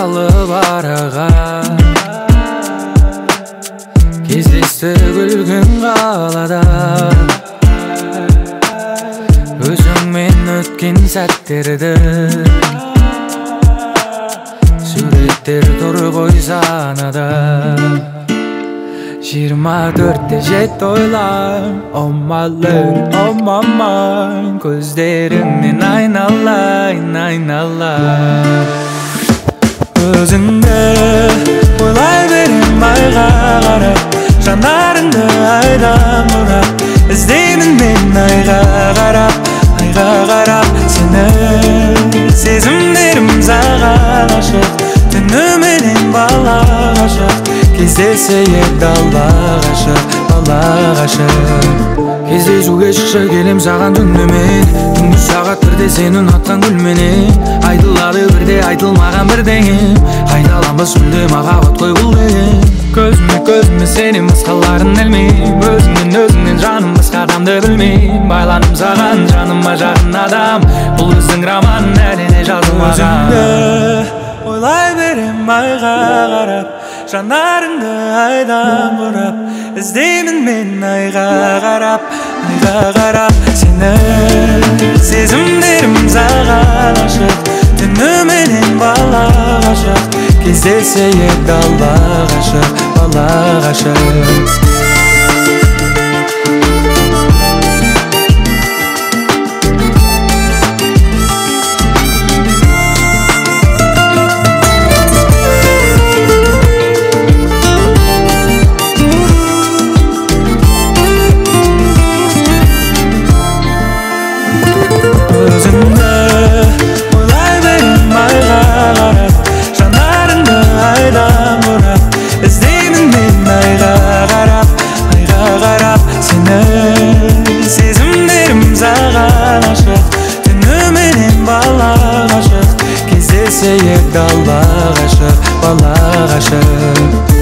алып араға, кездесті күлгін қалада. Өзіңмен өткен сәттерді суреттер тұр ғой санада. 24'te jet oylar, oh my lady, oh my mind. Gözlerinden aynalayın, aynalar. Özünde oylay berim ayga qarab, janarыңды aydan bұрап. İzdeymin men ayga qarab, ayga qarab seni. Sezimlerim sağa aşık, tünümenen bala aşık. Кездесейік далаға шық, балаға шық. Кездесуге шықшы келем саған түнімен, түнгі сағат бірде сен ұнатқан гүлменен. Айтылады бірде айтылмаған бірдеңем, қайталанбас мүлде махаббат қой бұл деген. Көзіме көзіме сенен басқаларын ілмейм, өзіңнен жаным басқа адамды білмейм. Байланым саған жаныма жақын адам, бұл біздің роман әлі жазылмаған. Өзіңді ойлай берем айға қарап, жанарыңды айдан бұрап. İzdeymin men ayға қарап, ayға қарап seni. Сезімдерім саған ашық, түніменен балаға шық. Кездесейік далаға шық, балаға шық. Сезімдерім саған ашық, түніменен балаға шық. Кездесейік далаға шық, балаға шық.